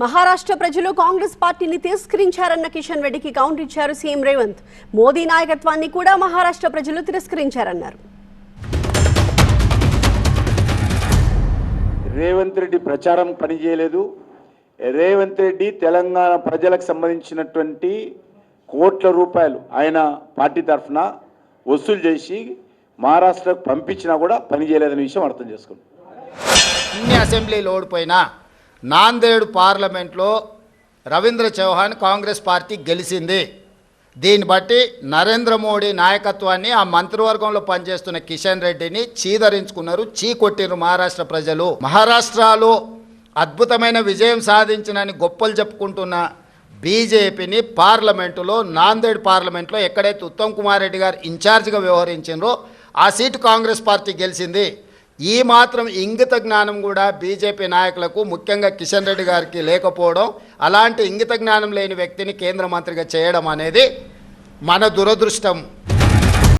మహారాష్ట్ర ప్రజలు కాంగ్రెస్ పార్టీని తిరస్కరించారన్న కిషన్ రెడ్డికి కౌంటర్ ఇచ్చారు సీఎం రేవంత్. మోదీ నాయకత్వాన్ని కూడా మహారాష్ట్ర ప్రజలు తిరస్కరించారన్నారు. రేవంత్ రెడ్డి ప్రచారం పనిచేయలేదు. రేవంత్ రెడ్డి తెలంగాణ ప్రజలకు సంబంధించినటువంటి కోట్ల రూపాయలు ఆయన పార్టీ తరఫున వసూలు చేసి మహారాష్ట్రకు పంపించినా కూడా పనిచేయలేదనే విషయం అర్థం చేసుకోండి. అన్ని అసెంబ్లీలు ఓడిపోయినా నాందేడ్ పార్లమెంట్లో రవీంద్ర చౌహాన్ కాంగ్రెస్ పార్టీ గెలిచింది. దీన్ని బట్టి నరేంద్ర మోడీ నాయకత్వాన్ని ఆ మంత్రివర్గంలో పనిచేస్తున్న కిషన్ రెడ్డిని చీదరించుకున్నారు, చీకొట్టిరు మహారాష్ట్ర ప్రజలు. మహారాష్ట్రలో అద్భుతమైన విజయం సాధించినని గొప్పలు చెప్పుకుంటున్న బీజేపీని పార్లమెంటులో నాందేడ్ పార్లమెంట్లో ఎక్కడైతే ఉత్తమ్ కుమార్ రెడ్డి గారు ఇన్ఛార్జిగా వ్యవహరించారో ఆ సీటు కాంగ్రెస్ పార్టీ గెలిచింది. ఈ మాత్రం ఇంగిత జ్ఞానం కూడా బీజేపీ నాయకులకు ముఖ్యంగా కిషన్ రెడ్డి గారికి లేకపోవడం, అలాంటి ఇంగిత జ్ఞానం లేని వ్యక్తిని కేంద్ర మంత్రిగా చేయడం అనేది మన దురదృష్టం.